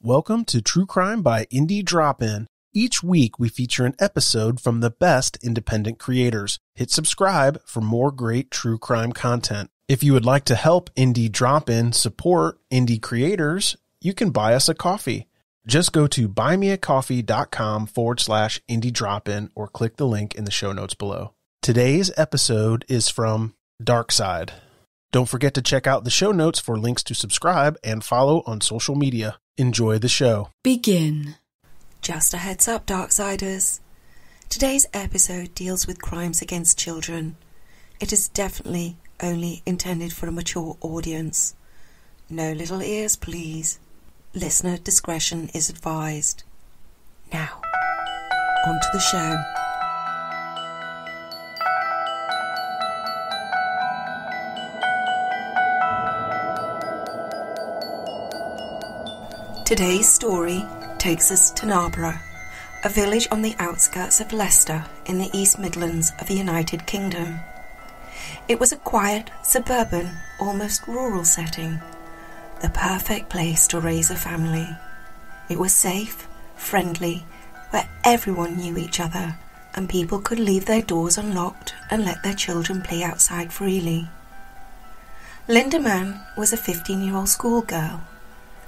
Welcome to True Crime by Indie Drop-In. Each week we feature an episode from the best independent creators. Hit subscribe for more great true crime content. If you would like to help Indie Drop-In support indie creators, you can buy us a coffee. Just go to buymeacoffee.com/indie drop-in or click the link in the show notes below. Today's episode is from Dark Side. Don't forget to check out the show notes for links to subscribe and follow on social media. Enjoy the show. Begin. Just a heads up, Darksiders. Today's episode deals with crimes against children. It is definitely only intended for a mature audience. No little ears, please. Listener discretion is advised. Now, on to the show. Today's story takes us to Narrator, a village on the outskirts of Leicester in the East Midlands of the United Kingdom. It was a quiet, suburban, almost rural setting, the perfect place to raise a family. It was safe, friendly, where everyone knew each other and people could leave their doors unlocked and let their children play outside freely. Lynda Mann was a 15-year-old schoolgirl.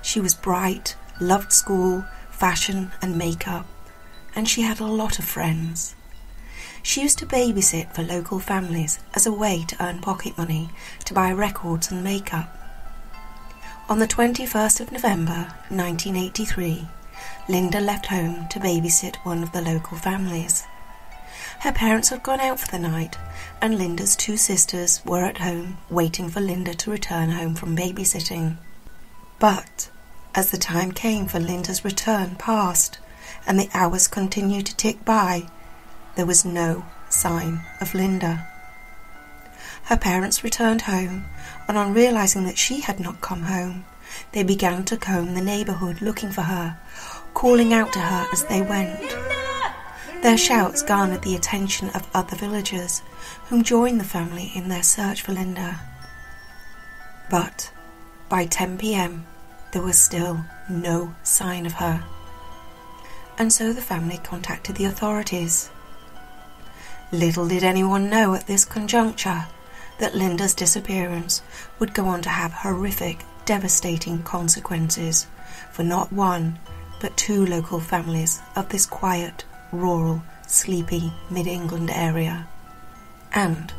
She was bright, loved school, fashion and makeup, and she had a lot of friends. She used to babysit for local families as a way to earn pocket money to buy records and makeup. On the 21st of November 1983, Lynda left home to babysit one of the local families. Her parents had gone out for the night, and Lynda's two sisters were at home waiting for Lynda to return home from babysitting. But as the time came for Lynda's return passed, and the hours continued to tick by, there was no sign of Lynda. Her parents returned home, and on realizing that she had not come home, they began to comb the neighborhood looking for her, calling out to her as they went. Their shouts garnered the attention of other villagers, whom joined the family in their search for Lynda. But by 10 p.m., there was still no sign of her. And so the family contacted the authorities. Little did anyone know at this conjuncture that Lynda's disappearance would go on to have horrific, devastating consequences for not one, but two local families of this quiet, rural, sleepy mid-England area. And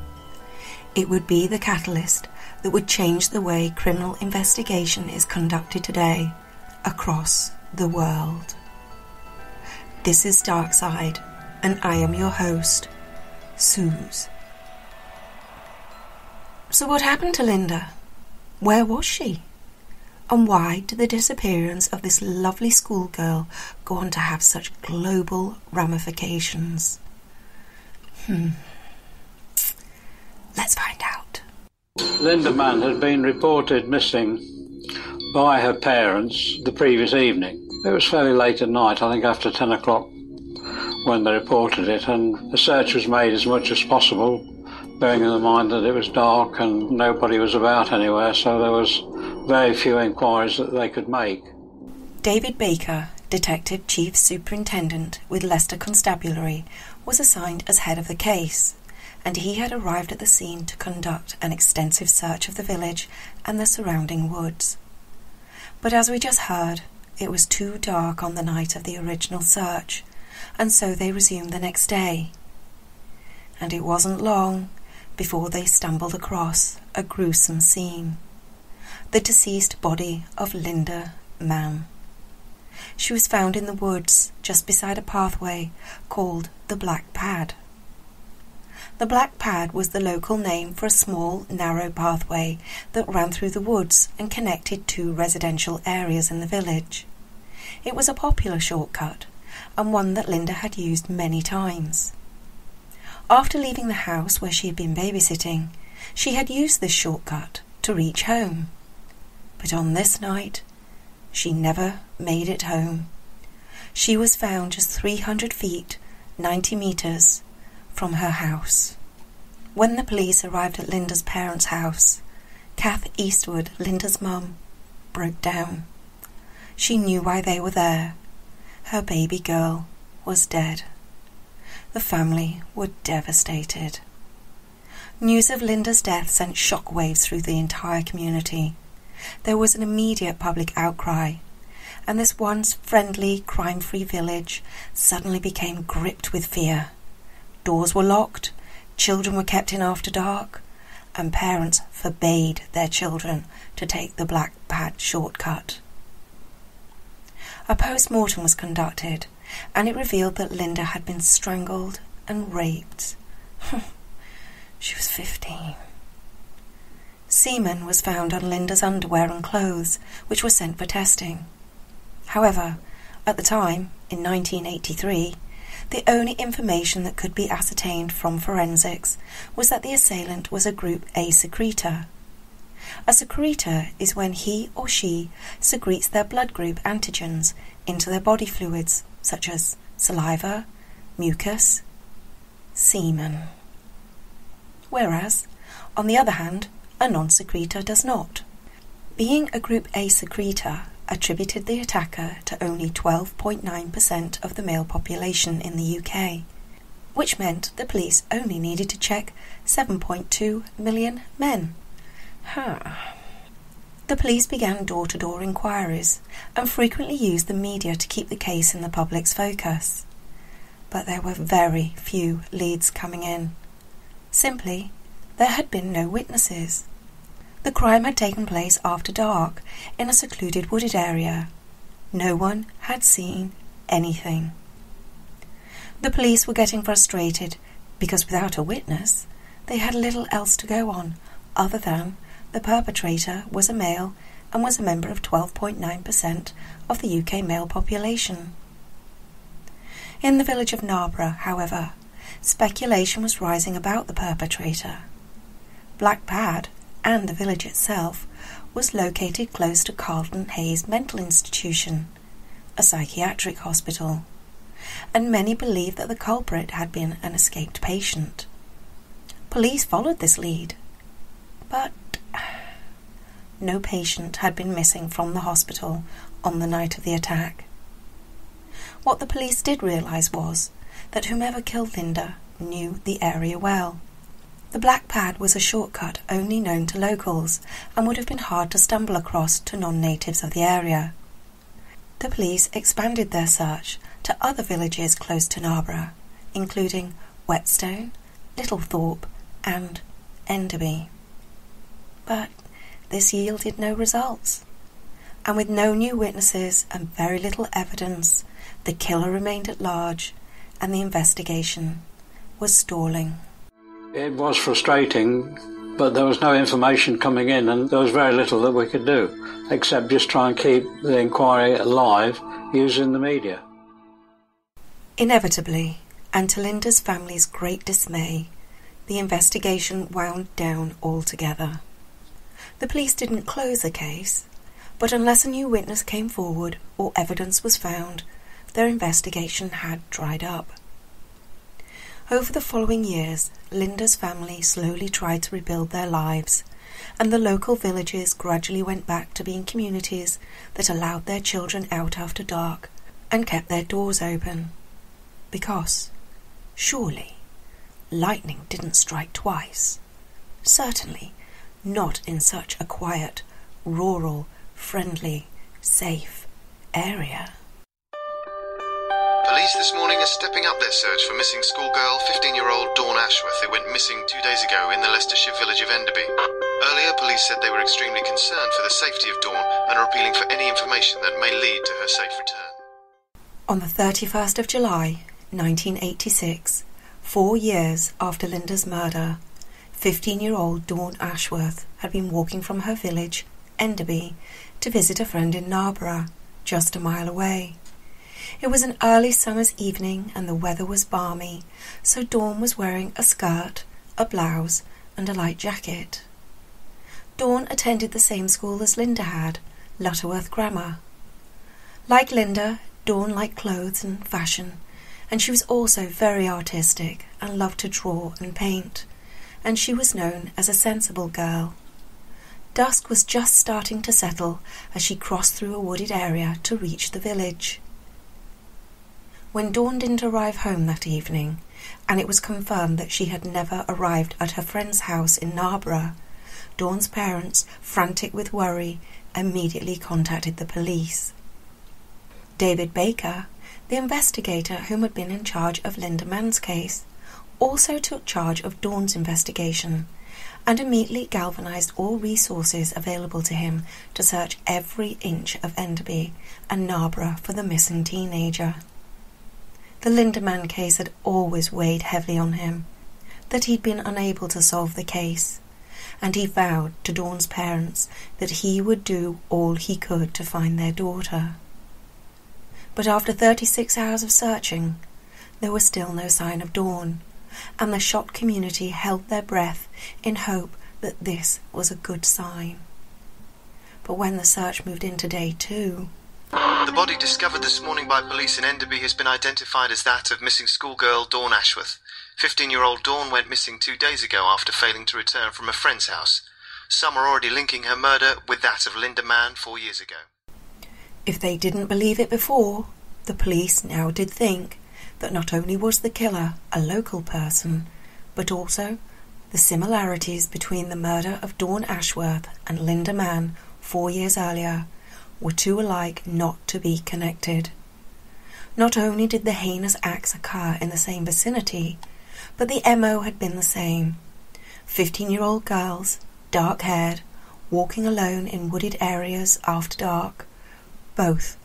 it would be the catalyst that would change the way criminal investigation is conducted today across the world. This is Dark Side, and I am your host, SuZe. So what happened to Lynda? Where was she? And why did the disappearance of this lovely schoolgirl go on to have such global ramifications? Let's find out. Lynda Mann had been reported missing by her parents the previous evening. It was fairly late at night, I think after 10 o'clock when they reported it, and a search was made as much as possible, bearing in mind that it was dark and nobody was about anywhere, so there was very few inquiries that they could make. David Baker, Detective Chief Superintendent with Leicester Constabulary, was assigned as head of the case, and he had arrived at the scene to conduct an extensive search of the village and the surrounding woods. But as we just heard, it was too dark on the night of the original search, and so they resumed the next day. And it wasn't long before they stumbled across a gruesome scene: the deceased body of Lynda Mann. She was found in the woods just beside a pathway called the Black Pad. The Black Pad was the local name for a small, narrow pathway that ran through the woods and connected two residential areas in the village. It was a popular shortcut, and one that Lynda had used many times. After leaving the house where she had been babysitting, she had used this shortcut to reach home. But on this night, she never made it home. She was found just 300 feet, 90 meters, from her house. When the police arrived at Lynda's parents' house, Kath Eastwood, Lynda's mum, broke down. She knew why they were there. Her baby girl was dead. The family were devastated. News of Lynda's death sent shockwaves through the entire community. There was an immediate public outcry, and this once friendly, crime-free village suddenly became gripped with fear. Doors were locked, children were kept in after dark, and parents forbade their children to take the Black Pad shortcut. A post-mortem was conducted, and it revealed that Lynda had been strangled and raped. She was 15. Semen was found on Lynda's underwear and clothes, which were sent for testing. However, at the time, in 1983, the only information that could be ascertained from forensics was that the assailant was a Group A secretor. A secretor is when he or she secretes their blood group antigens into their body fluids, such as saliva, mucus, semen. Whereas, on the other hand, a non-secretor does not. Being a Group A secretor attributed the attacker to only 12.9% of the male population in the UK, which meant the police only needed to check 7.2 million men. The police began door-to-door inquiries and frequently used the media to keep the case in the public's focus. But there were very few leads coming in. Simply, there had been no witnesses. The crime had taken place after dark in a secluded wooded area. No one had seen anything. The police were getting frustrated because without a witness, they had little else to go on other than the perpetrator was a male and was a member of 12.9% of the UK male population. In the village of Narrator, however, speculation was rising about the perpetrator. Black Pad, and the village itself, was located close to Carlton Hayes Mental Institution, a psychiatric hospital, and many believed that the culprit had been an escaped patient. Police followed this lead, but no patient had been missing from the hospital on the night of the attack. What the police did realise was that whomever killed Lynda knew the area well. The Black Pad was a shortcut only known to locals and would have been hard to stumble across to non-natives of the area. The police expanded their search to other villages close to Narrator, including Whetstone, Littlethorpe and Enderby. But this yielded no results, and with no new witnesses and very little evidence, the killer remained at large and the investigation was stalling. It was frustrating, but there was no information coming in and there was very little that we could do, except just try and keep the inquiry alive using the media. Inevitably, and to Lynda's family's great dismay, the investigation wound down altogether. The police didn't close the case, but unless a new witness came forward or evidence was found, their investigation had dried up. Over the following years, Lynda's family slowly tried to rebuild their lives, and the local villages gradually went back to being communities that allowed their children out after dark and kept their doors open. Because, surely, lightning didn't strike twice. Certainly not in such a quiet, rural, friendly, safe area. Police this morning are stepping up their search for missing schoolgirl 15-year-old Dawn Ashworth, who went missing 2 days ago in the Leicestershire village of Enderby. Earlier, police said they were extremely concerned for the safety of Dawn and are appealing for any information that may lead to her safe return. On the 31st of July, 1986, 4 years after Lynda's murder, 15-year-old Dawn Ashworth had been walking from her village, Enderby, to visit a friend in Narrator, just a mile away. It was an early summer's evening and the weather was balmy, so Dawn was wearing a skirt, a blouse and a light jacket. Dawn attended the same school as Lynda had, Lutterworth Grammar. Like Lynda, Dawn liked clothes and fashion, and she was also very artistic and loved to draw and paint, and she was known as a sensible girl. Dusk was just starting to settle as she crossed through a wooded area to reach the village. When Dawn didn't arrive home that evening, and it was confirmed that she had never arrived at her friend's house in Narborough, Dawn's parents, frantic with worry, immediately contacted the police. David Baker, the investigator whom had been in charge of Lynda Mann's case, also took charge of Dawn's investigation and immediately galvanized all resources available to him to search every inch of Enderby and Narborough for the missing teenager. The Lynda Mann case had always weighed heavily on him, that he'd been unable to solve the case, and he vowed to Dawn's parents that he would do all he could to find their daughter. But after 36 hours of searching, there was still no sign of Dawn, and the shocked community held their breath in hope that this was a good sign. But when the search moved into day 2... The body discovered this morning by police in Enderby has been identified as that of missing schoolgirl Dawn Ashworth. 15-year-old Dawn went missing 2 days ago after failing to return from a friend's house. Some are already linking her murder with that of Lynda Mann 4 years ago. If they didn't believe it before, the police now did think that not only was the killer a local person, but also the similarities between the murder of Dawn Ashworth and Lynda Mann 4 years earlier were too alike not to be connected. Not only did the heinous acts occur in the same vicinity, but the MO had been the same. 15-year-old girls, dark-haired, walking alone in wooded areas after dark, both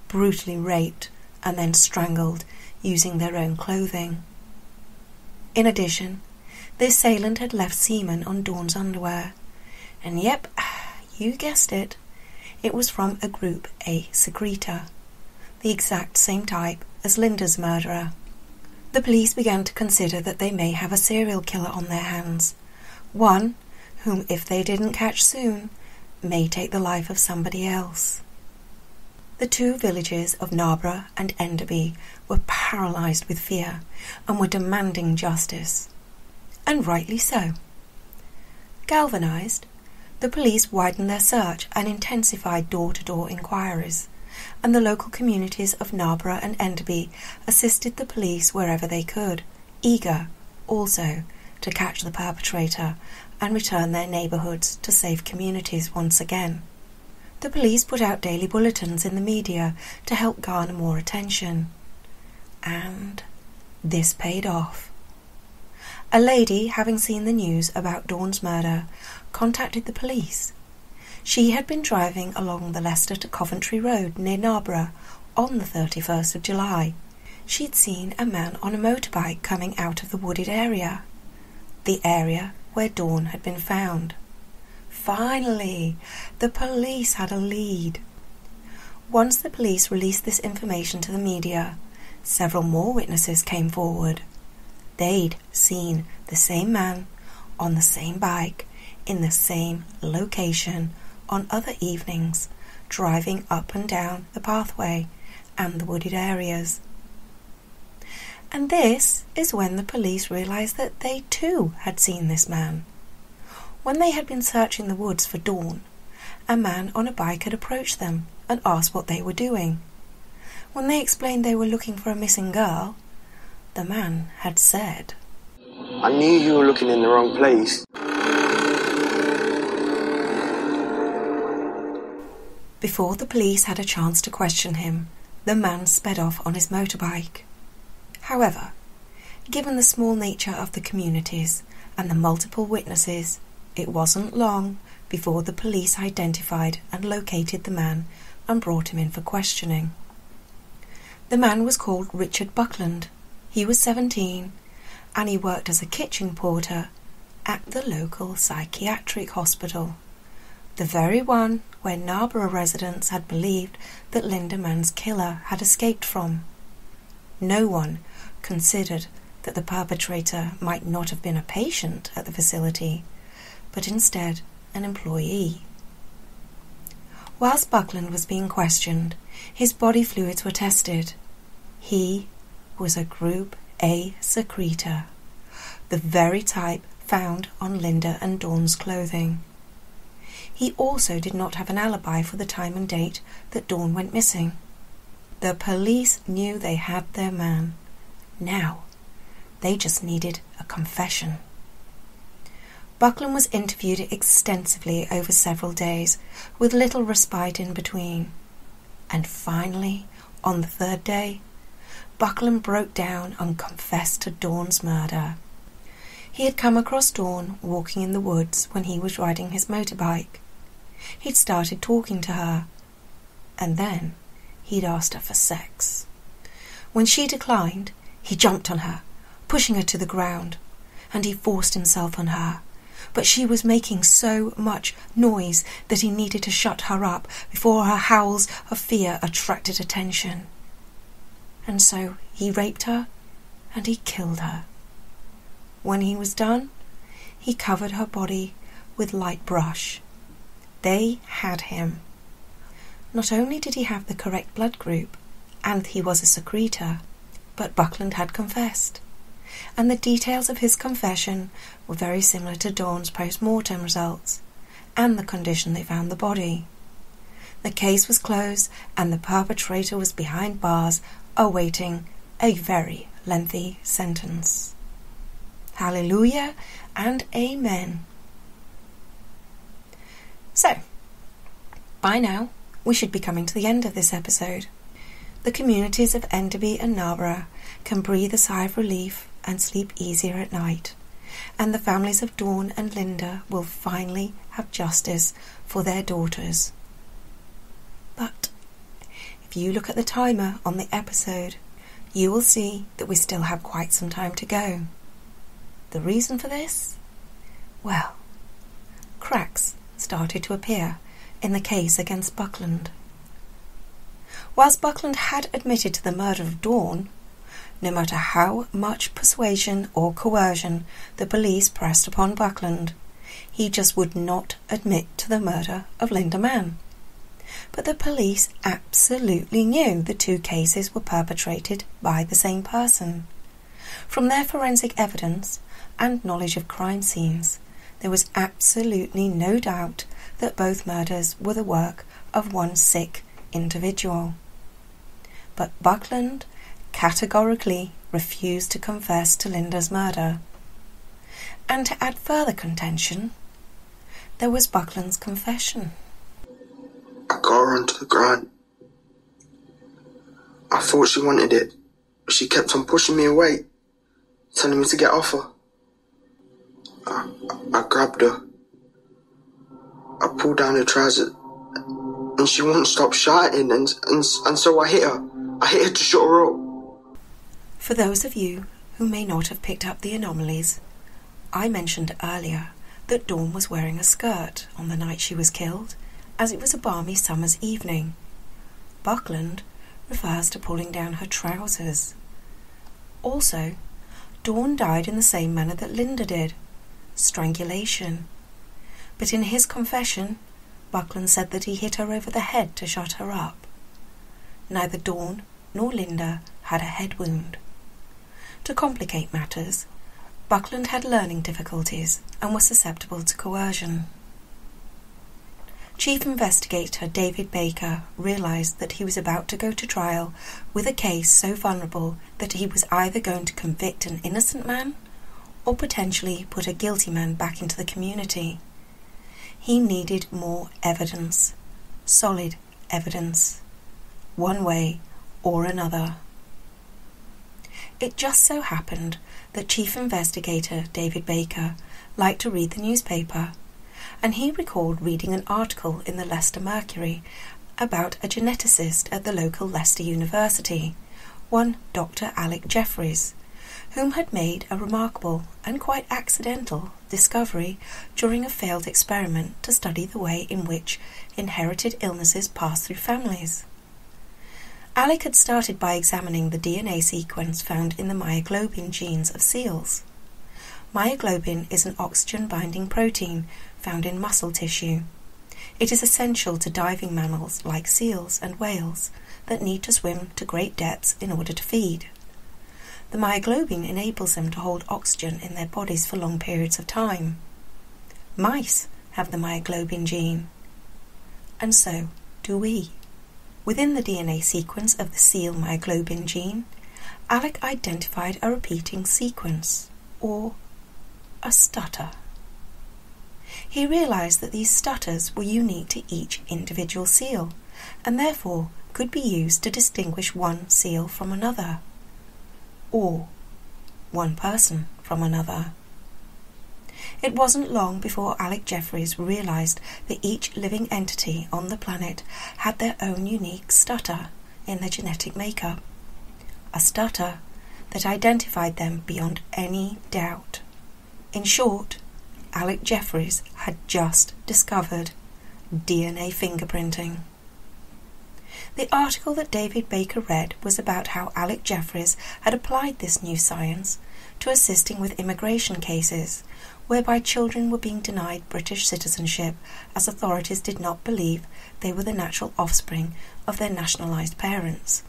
brutally raped and then strangled using their own clothing. In addition, the assailant had left semen on Dawn's underwear, and yep, you guessed it, it was from a group A secretor, the exact same type as Lynda's murderer. The police began to consider that they may have a serial killer on their hands, one whom, if they didn't catch soon, may take the life of somebody else. The two villages of Narborough and Enderby were paralysed with fear and were demanding justice, and rightly so. Galvanised, the police widened their search and intensified door-to-door inquiries, and the local communities of Narborough and Enderby assisted the police wherever they could, eager, also, to catch the perpetrator and return their neighbourhoods to safe communities once again. The police put out daily bulletins in the media to help garner more attention. And this paid off. A lady, having seen the news about Dawn's murder, contacted the police. She had been driving along the Leicester to Coventry Road near Narborough on the 31st of July. She'd seen a man on a motorbike coming out of the wooded area, the area where Dawn had been found. Finally, the police had a lead. Once the police released this information to the media, several more witnesses came forward. They'd seen the same man on the same bike in the same location on other evenings, driving up and down the pathway and the wooded areas. And this is when the police realised that they too had seen this man. When they had been searching the woods for Dawn, a man on a bike had approached them and asked what they were doing. When they explained they were looking for a missing girl, the man had said, "I knew you were looking in the wrong place." Before the police had a chance to question him, the man sped off on his motorbike. However, given the small nature of the communities and the multiple witnesses, it wasn't long before the police identified and located the man and brought him in for questioning. The man was called Richard Buckland. He was 17, and he worked as a kitchen porter at the local psychiatric hospital, the very one where Narborough residents had believed that Lynda Mann's killer had escaped from. No one considered that the perpetrator might not have been a patient at the facility, but instead an employee. Whilst Buckland was being questioned, his body fluids were tested. He was a Group A secretor, the very type found on Lynda and Dawn's clothing. He also did not have an alibi for the time and date that Dawn went missing. The police knew they had their man. Now, they just needed a confession. Buckland was interviewed extensively over several days, with little respite in between. And finally, on the third day, Buckland broke down and confessed to Dawn's murder. He had come across Dawn walking in the woods when he was riding his motorbike. He'd started talking to her, and then he'd asked her for sex. When she declined, he jumped on her, pushing her to the ground, and he forced himself on her. But she was making so much noise that he needed to shut her up before her howls of fear attracted attention. And so he raped her and he killed her. When he was done, he covered her body with light brush. They had him. Not only did he have the correct blood group, and he was a secretor, but Buckland had confessed. And the details of his confession were very similar to Dawn's post-mortem results, and the condition they found the body. The case was closed, and the perpetrator was behind bars, awaiting a very lengthy sentence. Hallelujah and amen. So, by now, we should be coming to the end of this episode. The communities of Enderby and Narrator can breathe a sigh of relief and sleep easier at night, and the families of Dawn and Lynda will finally have justice for their daughters. But if you look at the timer on the episode, you will see that we still have quite some time to go. The reason for this? Well, cracks started to appear in the case against Buckland. Whilst Buckland had admitted to the murder of Dawn, no matter how much persuasion or coercion the police pressed upon Buckland, he just would not admit to the murder of Lynda Mann. But the police absolutely knew the two cases were perpetrated by the same person. From their forensic evidence and knowledge of crime scenes, there was absolutely no doubt that both murders were the work of one sick individual. But Buckland categorically refused to confess to Lynda's murder. And to add further contention, there was Buckland's confession. I got her onto the ground. I thought she wanted it, but she kept on pushing me away, telling me to get off her. I grabbed her. I pulled down her trousers, and she wouldn't stop shouting, and so I hit her. I hit her to shut her up. For those of you who may not have picked up the anomalies, I mentioned earlier that Dawn was wearing a skirt on the night she was killed, as it was a balmy summer's evening. Buckland refers to pulling down her trousers. Also, Dawn died in the same manner that Lynda did, strangulation. But in his confession, Buckland said that he hit her over the head to shut her up. Neither Dawn nor Lynda had a head wound. To complicate matters, Buckland had learning difficulties and was susceptible to coercion. Chief Investigator David Baker realised that he was about to go to trial with a case so vulnerable that he was either going to convict an innocent man or potentially put a guilty man back into the community. He needed more evidence, solid evidence, one way or another. It just so happened that Chief Investigator David Baker liked to read the newspaper, and he recalled reading an article in the Leicester Mercury about a geneticist at the local Leicester University, one Dr. Alec Jeffreys, whom had made a remarkable and quite accidental discovery during a failed experiment to study the way in which inherited illnesses pass through families. Alec had started by examining the DNA sequence found in the myoglobin genes of seals. Myoglobin is an oxygen-binding protein found in muscle tissue. It is essential to diving mammals like seals and whales that need to swim to great depths in order to feed. The myoglobin enables them to hold oxygen in their bodies for long periods of time. Mice, have the myoglobin gene. And so do we. Within the DNA sequence of the seal myoglobin gene, Alec identified a repeating sequence, or a stutter. He realized that these stutters were unique to each individual seal, and therefore could be used to distinguish one seal from another, or one person from another. It wasn't long before Alec Jeffreys realized that each living entity on the planet had their own unique stutter in their genetic makeup, a stutter that identified them beyond any doubt. In short, Alec Jeffreys had just discovered DNA fingerprinting. The article that David Baker read was about how Alec Jeffreys had applied this new science to assisting with immigration cases, whereby children were being denied British citizenship as authorities did not believe they were the natural offspring of their nationalised parents.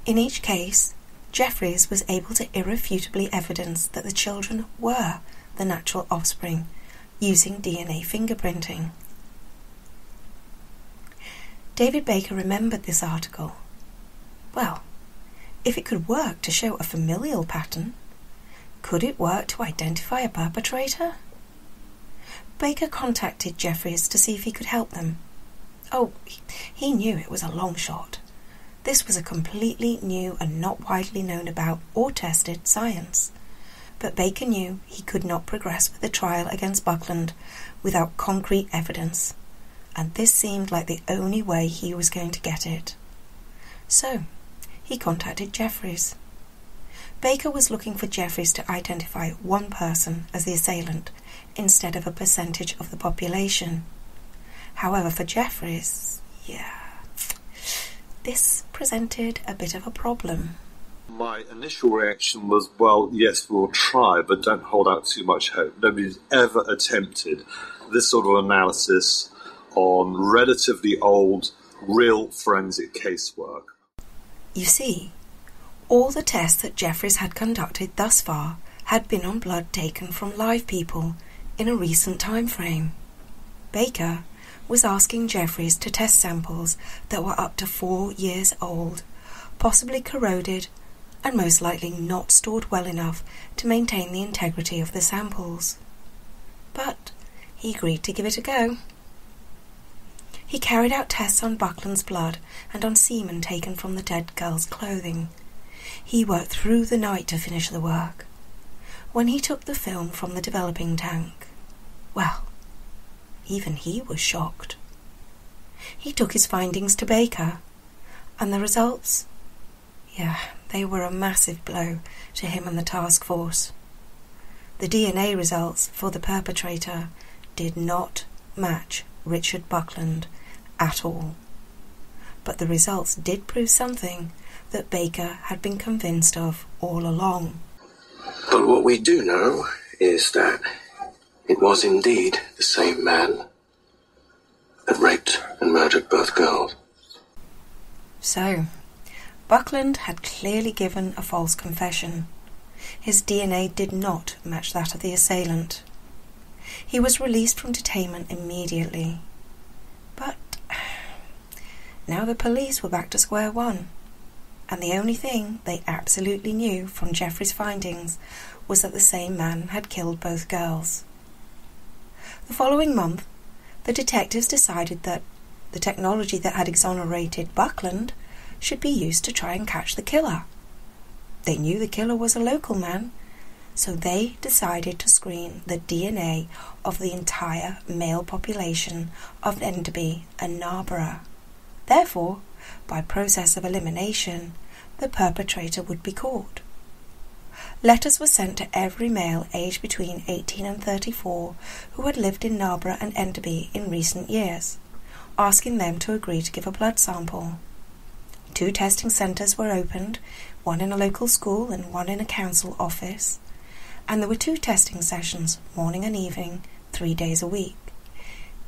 In each case, Jeffreys was able to irrefutably evidence that the children were the natural offspring using DNA fingerprinting. David Baker remembered this article. Well, if it could work to show a familial pattern, could it work to identify a perpetrator? Baker contacted Jeffreys to see if he could help them. Oh, he knew it was a long shot. This was a completely new and not widely known about or tested science. But Baker knew he could not progress with the trial against Buckland without concrete evidence, and this seemed like the only way he was going to get it. So, he contacted Jeffreys. Baker was looking for Jeffreys to identify one person as the assailant instead of a percentage of the population. However, for Jeffreys, this presented a bit of a problem. My initial reaction was, well, yes, we'll try, but don't hold out too much hope. Nobody's ever attempted this sort of analysis on relatively old, real forensic casework. You see, all the tests that Jeffreys had conducted thus far had been on blood taken from live people in a recent time frame. Baker was asking Jeffreys to test samples that were up to 4 years old, possibly corroded, and most likely not stored well enough to maintain the integrity of the samples. But he agreed to give it a go. He carried out tests on Buckland's blood and on semen taken from the dead girl's clothing. He worked through the night to finish the work. When he took the film from the developing tank, well, even he was shocked. He took his findings to Baker, and the results, they were a massive blow to him and the task force. The DNA results for the perpetrator did not match Richard Buckland at all. But the results did prove something that Baker had been convinced of all along. But what we do know is that it was indeed the same man that raped and murdered both girls. So, Buckland had clearly given a false confession. His DNA did not match that of the assailant. He was released from detainment immediately. But now the police were back to square one, and the only thing they absolutely knew from Jeffreys' findings was that the same man had killed both girls. The following month, the detectives decided that the technology that had exonerated Buckland should be used to try and catch the killer. They knew the killer was a local man, so they decided to screen the DNA of the entire male population of Enderby and Narborough. Therefore, by process of elimination, the perpetrator would be caught. Letters were sent to every male aged between 18 and 34 who had lived in Narborough and Enderby in recent years, asking them to agree to give a blood sample. 2 testing centres were opened, one in a local school and one in a council office, and there were 2 testing sessions, morning and evening, 3 days a week.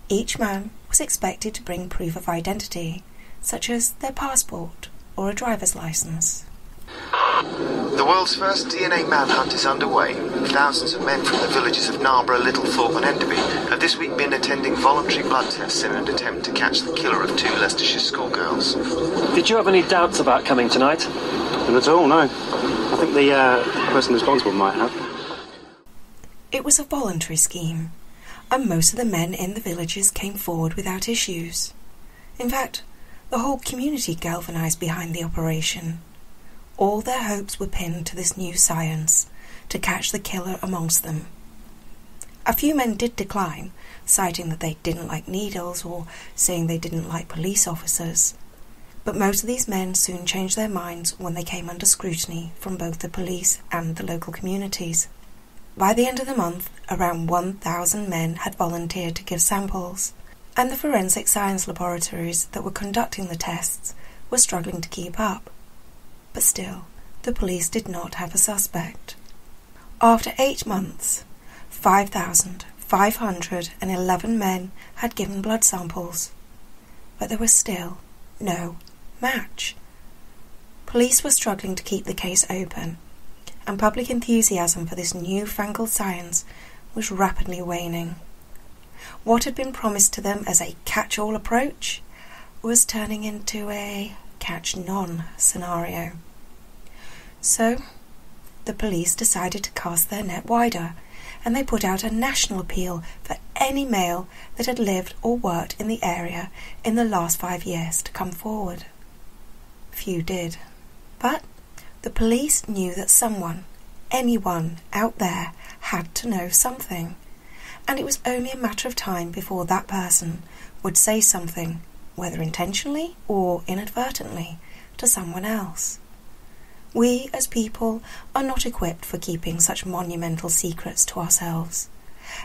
Each man was expected to bring proof of identity, such as their passport or a driver's licence. The world's first DNA manhunt is underway. Thousands of men from the villages of Narborough, Littlethorpe and Enderby have this week been attending voluntary blood tests in an attempt to catch the killer of 2 Leicestershire schoolgirls. Did you have any doubts about coming tonight? Not at all, no. I think the person responsible might have. It was a voluntary scheme, and most of the men in the villages came forward without issues. In fact, the whole community galvanised behind the operation. All their hopes were pinned to this new science, to catch the killer amongst them. A few men did decline, citing that they didn't like needles or saying they didn't like police officers. But most of these men soon changed their minds when they came under scrutiny from both the police and the local communities. By the end of the month, around 1,000 men had volunteered to give samples, and the forensic science laboratories that were conducting the tests were struggling to keep up. But still, the police did not have a suspect. After 8 months, 5,511 men had given blood samples, but there was still no match. Police were struggling to keep the case open, and public enthusiasm for this newfangled science was rapidly waning. What had been promised to them as a catch-all approach was turning into a catch-none scenario. So, the police decided to cast their net wider, and they put out a national appeal for any male that had lived or worked in the area in the last 5 years to come forward. Few did, but the police knew that someone, anyone out there, had to know something, and it was only a matter of time before that person would say something, whether intentionally or inadvertently, to someone else. We, as people, are not equipped for keeping such monumental secrets to ourselves,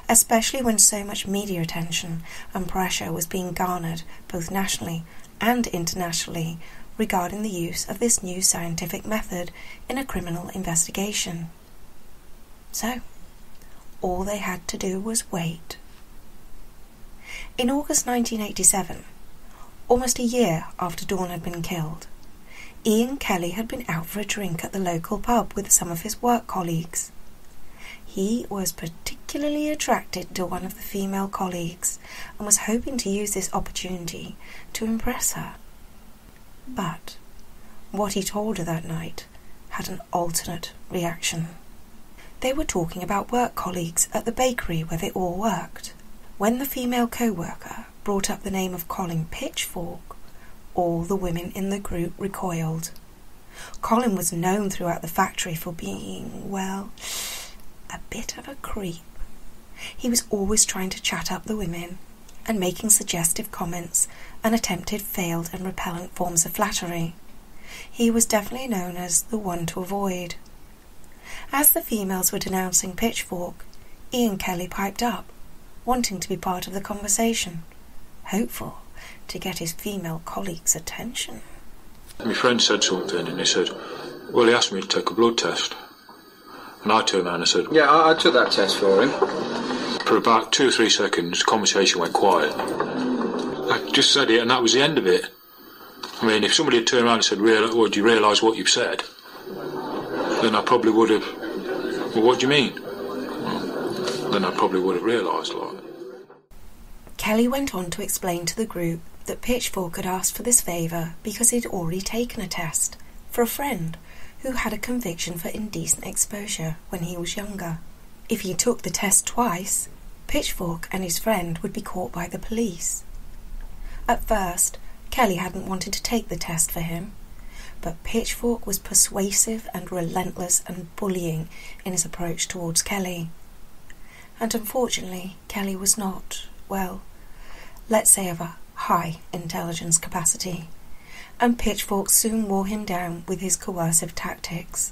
especially when so much media attention and pressure was being garnered both nationally and internationally regarding the use of this new scientific method in a criminal investigation. So, all they had to do was wait. In August 1987, almost a year after Dawn had been killed, Ian Kelly had been out for a drink at the local pub with some of his work colleagues. He was particularly attracted to one of the female colleagues and was hoping to use this opportunity to impress her. But what he told her that night had an alternate reaction. They were talking about work colleagues at the bakery where they all worked. When the female co-worker brought up the name of Colin Pitchfork, all the women in the group recoiled. Colin was known throughout the factory for being, well, a bit of a creep. He was always trying to chat up the women and making suggestive comments and attempted failed and repellent forms of flattery. He was definitely known as the one to avoid. As the females were denouncing Pitchfork, Ian Kelly piped up, wanting to be part of the conversation, hopeful to get his female colleagues' attention. My friend said something and he said, well, he asked me to take a blood test. And I turned around and said, yeah, I took that test for him. For about 2 or 3 seconds, the conversation went quiet. I just said it and that was the end of it. I mean, if somebody had turned around and said, well, do you realise what you've said? Then I probably would have, well, what do you mean? Well, then I probably would have realised, like. Kelly went on to explain to the group that Pitchfork had asked for this favour because he'd already taken a test for a friend who had a conviction for indecent exposure when he was younger. If he took the test twice, Pitchfork and his friend would be caught by the police. At first, Kelly hadn't wanted to take the test for him, but Pitchfork was persuasive and relentless and bullying in his approach towards Kelly. And unfortunately, Kelly was not, well, let's say of a high intelligence capacity, and Pitchfork soon wore him down with his coercive tactics.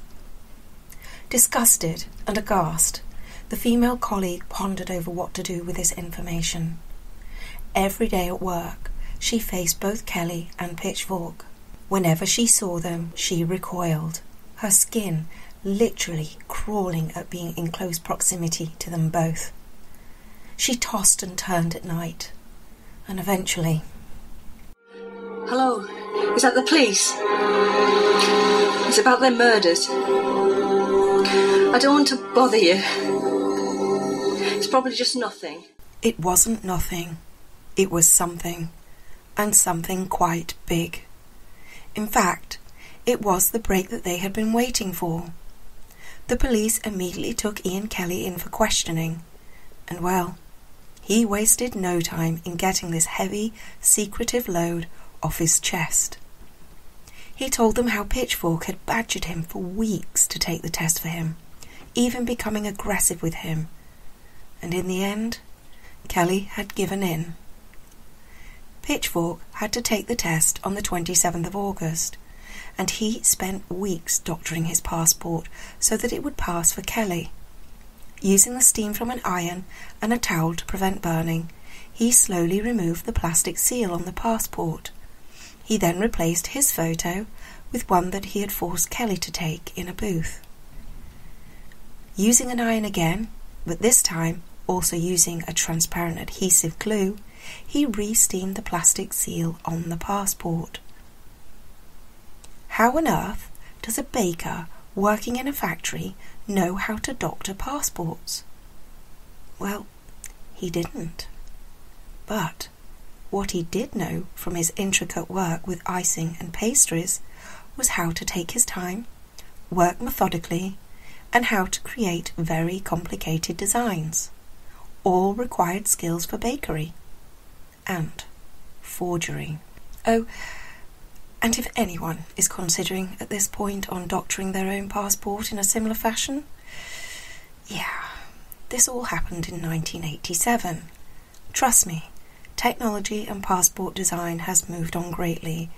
Disgusted and aghast, the female colleague pondered over what to do with this information. Every day at work, she faced both Kelly and Pitchfork. Whenever she saw them, she recoiled, her skin literally crawling at being in close proximity to them both. She tossed and turned at night, and eventually... Hello, is that the police? It's about their murders. I don't want to bother you. It's probably just nothing. It wasn't nothing. It was something. And something quite big. In fact, it was the break that they had been waiting for. The police immediately took Ian Kelly in for questioning. And well, he wasted no time in getting this heavy, secretive load off his chest. He told them how Pitchfork had badgered him for weeks to take the test for him, even becoming aggressive with him. And in the end, Kelly had given in. Pitchfork had to take the test on the 27th of August, and he spent weeks doctoring his passport so that it would pass for Kelly. Using the steam from an iron and a towel to prevent burning, he slowly removed the plastic seal on the passport. He then replaced his photo with one that he had forced Kelly to take in a booth. Using an iron again, but this time also using a transparent adhesive glue, he re-steamed the plastic seal on the passport. How on earth does a baker working in a factory know how to doctor passports? Well, he didn't. But what he did know from his intricate work with icing and pastries was how to take his time, work methodically, and how to create very complicated designs. All required skills for bakery and forgery. Oh, and if anyone is considering at this point on doctoring their own passport in a similar fashion, yeah, this all happened in 1987. Trust me, technology and passport design has moved on greatly,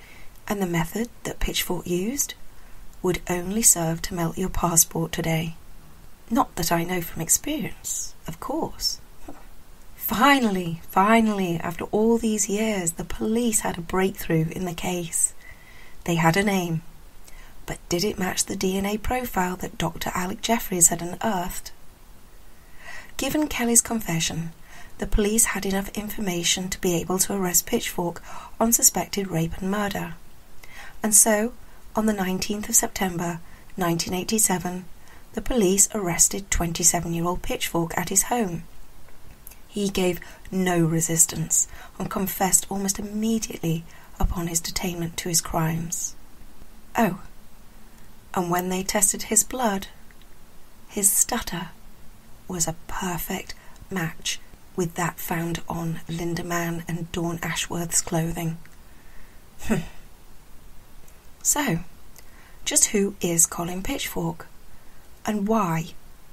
and the method that Pitchfork used would only serve to melt your passport today. Not that I know from experience, of course. Finally, after all these years, the police had a breakthrough in the case. They had a name, but did it match the DNA profile that Dr. Alec Jeffries had unearthed? Given Kelly's confession, the police had enough information to be able to arrest Pitchfork on suspected rape and murder. And so, on the 19th of September, 1987, the police arrested 27-year-old Pitchfork at his home. He gave no resistance and confessed almost immediately upon his detainment to his crimes. Oh, and when they tested his blood, his stutter was a perfect match with that found on Lynda Mann and Dawn Ashworth's clothing. So, just who is Colin Pitchfork? And why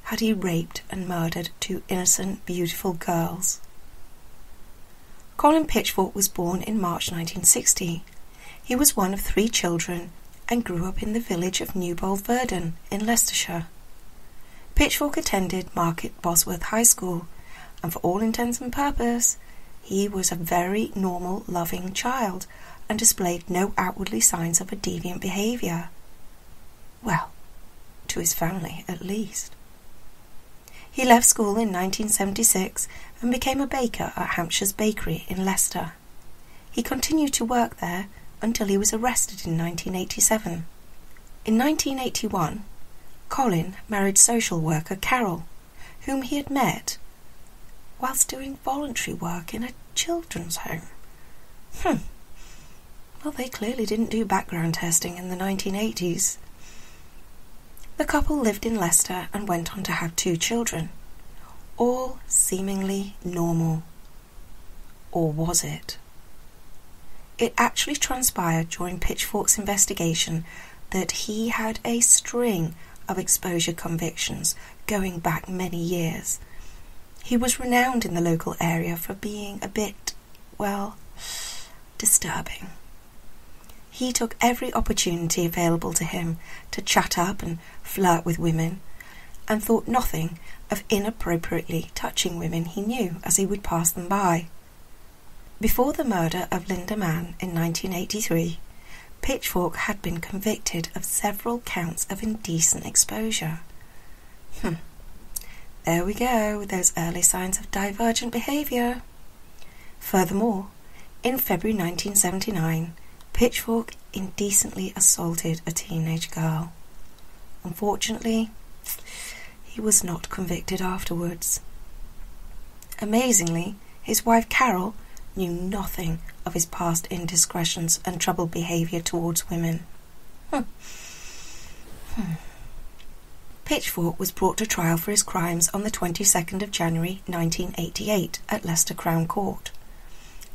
had he raped and murdered two innocent, beautiful girls? Colin Pitchfork was born in March 1960. He was one of 3 children and grew up in the village of Newbold Verdon in Leicestershire. Pitchfork attended Market Bosworth High School, and for all intents and purposes, he was a very normal, loving child and displayed no outwardly signs of a deviant behaviour. Well, to his family at least. He left school in 1976 and became a baker at Hampshire's Bakery in Leicester. He continued to work there until he was arrested in 1987. In 1981, Colin married social worker Carol, whom he had met whilst doing voluntary work in a children's home. Well, they clearly didn't do background testing in the 1980s. The couple lived in Leicester and went on to have 2 children, all seemingly normal. Or was it? It actually transpired during Pitchfork's investigation that he had a string of exposure convictions going back many years. He was renowned in the local area for being a bit, well, disturbing. He took every opportunity available to him to chat up and flirt with women, and thought nothing of inappropriately touching women he knew as he would pass them by. Before the murder of Lynda Mann in 1983, Pitchfork had been convicted of several counts of indecent exposure. There we go, with those early signs of divergent behaviour. Furthermore, in February 1979, Pitchfork indecently assaulted a teenage girl. Unfortunately, he was not convicted afterwards. Amazingly, his wife Carol knew nothing of his past indiscretions and troubled behaviour towards women. Pitchfork was brought to trial for his crimes on the 22nd of January 1988 at Leicester Crown Court.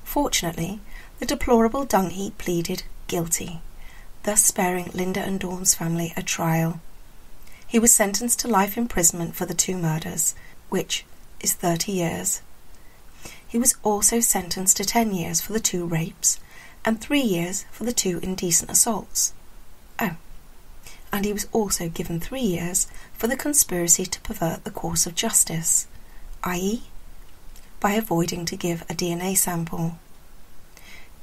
Fortunately, the deplorable dung-heap pleaded guilty, thus sparing Lynda and Dawn's family a trial. He was sentenced to life imprisonment for the 2 murders, which is 30 years. He was also sentenced to 10 years for the 2 rapes and 3 years for the 2 indecent assaults. And he was also given 3 years for the conspiracy to pervert the course of justice, i.e., by avoiding to give a DNA sample.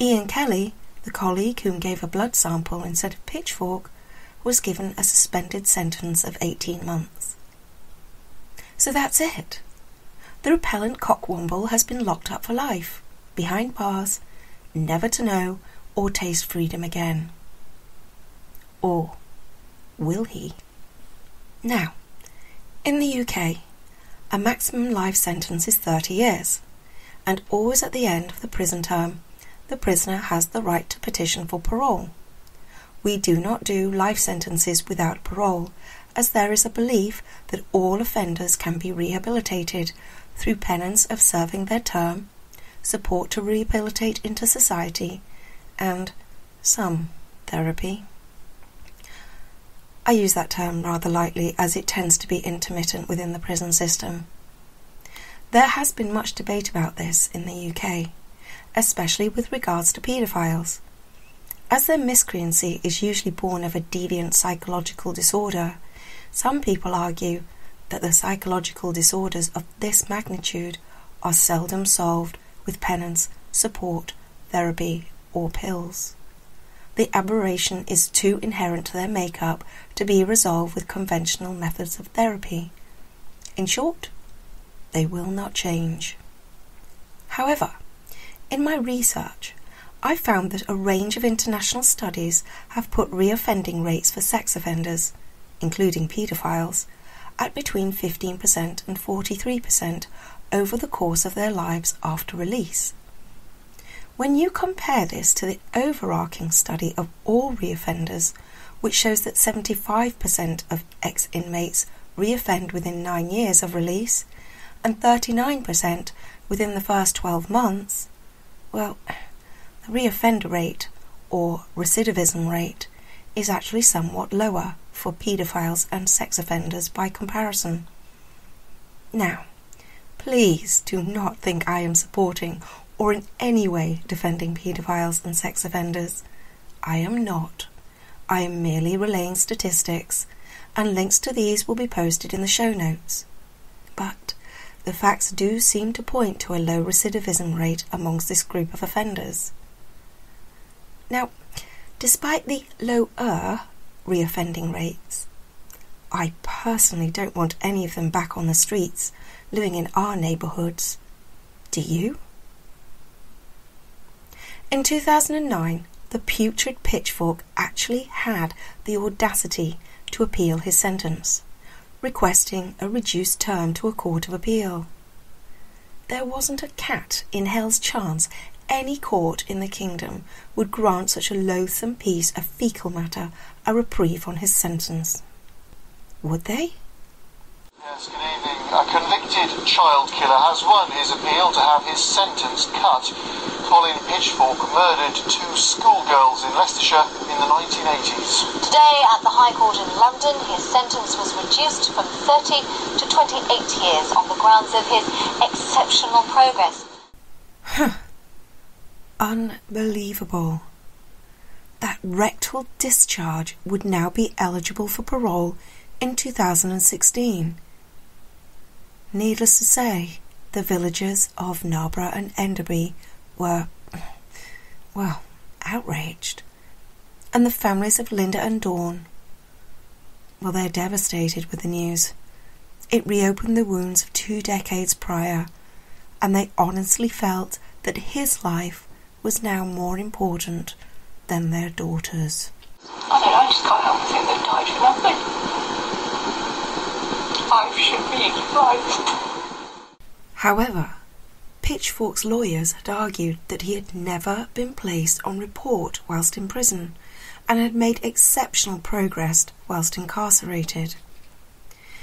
Ian Kelly, the colleague whom gave a blood sample instead of Pitchfork, was given a suspended sentence of 18 months. So that's it. The repellent cockwomble has been locked up for life, behind bars, never to know or taste freedom again. Or will he? Now, in the UK, a maximum life sentence is 30 years, and always at the end of the prison term, the prisoner has the right to petition for parole. We do not do life sentences without parole, as there is a belief that all offenders can be rehabilitated through penance of serving their term, support to rehabilitate into society, and some therapy. I use that term rather lightly as it tends to be intermittent within the prison system. There has been much debate about this in the UK, especially with regards to paedophiles. As their miscreancy is usually born of a deviant psychological disorder, some people argue that the psychological disorders of this magnitude are seldom solved with penance, support, therapy, or pills. The aberration is too inherent to their makeup to be resolved with conventional methods of therapy. In short, they will not change. However, in my research, I found that a range of international studies have put reoffending rates for sex offenders, including paedophiles, at between 15% and 43% over the course of their lives after release. When you compare this to the overarching study of all reoffenders, which shows that 75% of ex-inmates reoffend within 9 years of release, and 39% within the first 12 months, well, the reoffender rate, or recidivism rate, is actually somewhat lower for paedophiles and sex offenders by comparison. Now, please do not think I am supporting or in any way defending paedophiles and sex offenders. I am not. I am merely relaying statistics, and links to these will be posted in the show notes. But the facts do seem to point to a low recidivism rate amongst this group of offenders. Now, despite the lower reoffending rates, I personally don't want any of them back on the streets, living in our neighbourhoods. Do you? In 2009, the putrid Pitchfork actually had the audacity to appeal his sentence, requesting a reduced term to a court of appeal. There wasn't a cat in hell's chance any court in the kingdom would grant such a loathsome piece of fecal matter a reprieve on his sentence. Would they? Yes, good evening. A convicted child killer has won his appeal to have his sentence cut. Colin Pitchfork murdered 2 schoolgirls in Leicestershire in the 1980s. Today at the High Court in London, his sentence was reduced from 30 to 28 years on the grounds of his exceptional progress. Unbelievable. That rectal discharge would now be eligible for parole in 2016. Needless to say, the villagers of Narborough and Enderby were, well, outraged. And the families of Lynda and Dawn, well, they're devastated with the news. It reopened the wounds of 2 decades prior, and they honestly felt that his life was now more important than their daughters. I just can't help but think they've died for nothing. Life should be life. However, Pitchfork's lawyers had argued that he had never been placed on report whilst in prison and had made exceptional progress whilst incarcerated.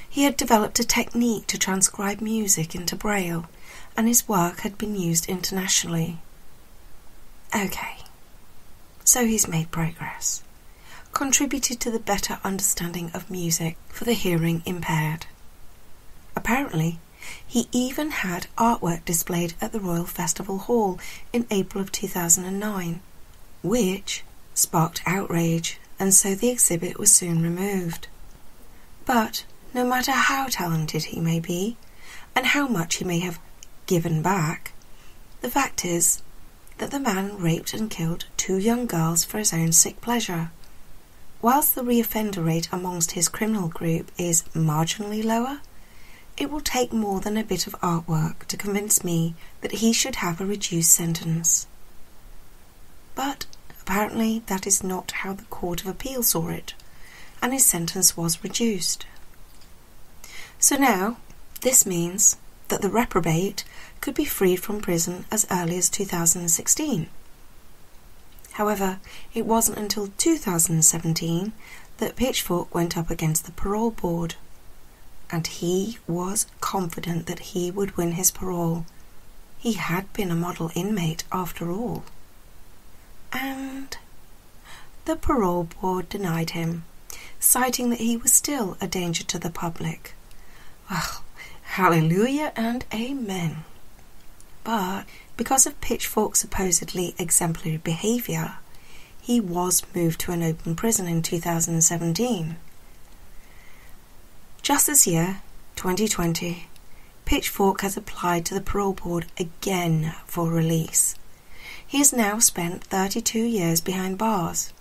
He had developed a technique to transcribe music into Braille, and his work had been used internationally. Okay, so he's made progress, contributed to the better understanding of music for the hearing impaired. Apparently, he even had artwork displayed at the Royal Festival Hall in April of 2009, which sparked outrage, and so the exhibit was soon removed. But no matter how talented he may be, and how much he may have given back, the fact is that the man raped and killed 2 young girls for his own sick pleasure. Whilst the reoffender rate amongst his criminal group is marginally lower, it will take more than a bit of artwork to convince me that he should have a reduced sentence. But apparently that is not how the Court of Appeal saw it, and his sentence was reduced. So now, this means that the reprobate could be freed from prison as early as 2016. However, it wasn't until 2017 that Pitchfork went up against the parole board, and he was confident that he would win his parole. He had been a model inmate after all. And the parole board denied him, citing that he was still a danger to the public. Well, hallelujah and amen. But because of Pitchfork's supposedly exemplary behaviour, he was moved to an open prison in 2017. Just this year, 2020, Pitchfork has applied to the parole board again for release. He has now spent 32 years behind bars,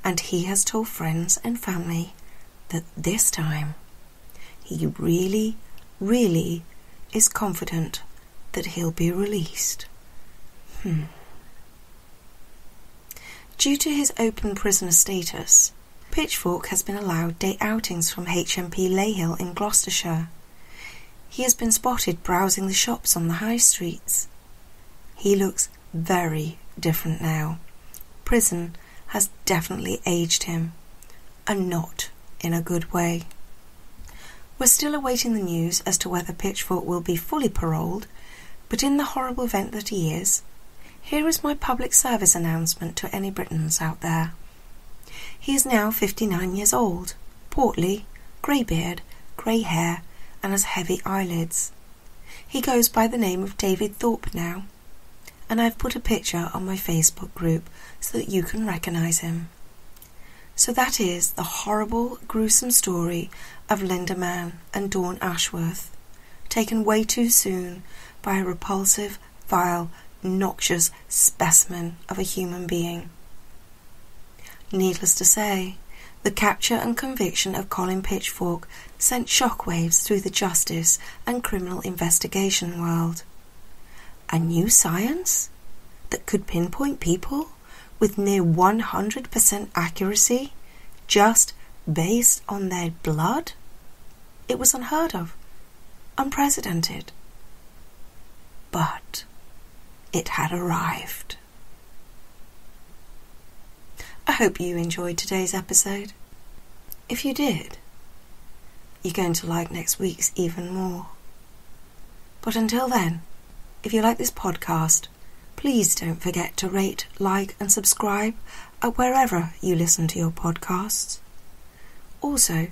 and he has told friends and family that this time he really, really is confident that he'll be released. Due to his open prisoner status, Pitchfork has been allowed day outings from HMP Leyhill in Gloucestershire. He has been spotted browsing the shops on the high streets. He looks very different now. Prison has definitely aged him, and not in a good way. We're still awaiting the news as to whether Pitchfork will be fully paroled, but in the horrible event that he is, here is my public service announcement to any Britons out there. He is now 59 years old, portly, grey beard, grey hair, and has heavy eyelids. He goes by the name of David Thorpe now, and I've put a picture on my Facebook group so that you can recognise him. So that is the horrible, gruesome story of Lynda Mann and Dawn Ashworth, taken way too soon by a repulsive, vile, noxious specimen of a human being. Needless to say, the capture and conviction of Colin Pitchfork sent shockwaves through the justice and criminal investigation world. A new science that could pinpoint people with near 100% accuracy just based on their blood? It was unheard of, unprecedented. But it had arrived. I hope you enjoyed today's episode. If you did, you're going to like next week's even more. But until then, if you like this podcast, please don't forget to rate, like and subscribe at wherever you listen to your podcasts. Also,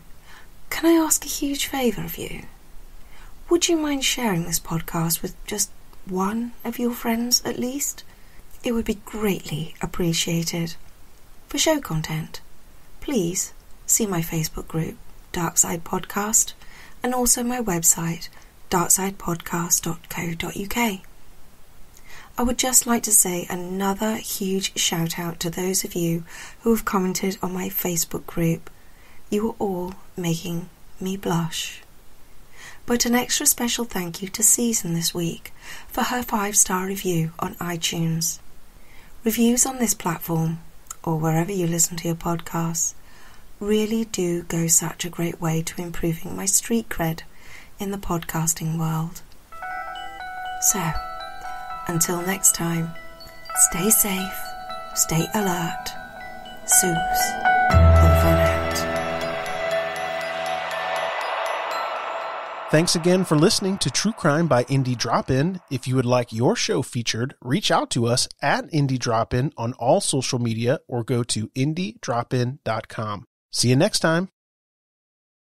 can I ask a huge favour of you? Would you mind sharing this podcast with just one of your friends at least? It would be greatly appreciated. For show content, please see my Facebook group, Darkside Podcast, and also my website, darksidepodcast.co.uk. I would just like to say another huge shout out to those of you who have commented on my Facebook group. You are all making me blush. But an extra special thank you to Susan this week for her 5-star review on iTunes. Reviews on this platform or wherever you listen to your podcasts really do go such a great way to improving my street cred in the podcasting world. So, until next time, stay safe, stay alert. SuZe, over and out. Thanks again for listening to True Crime by Indie Drop-In. If you would like your show featured, reach out to us at Indie Drop-In on all social media or go to indiedropin.com. See you next time.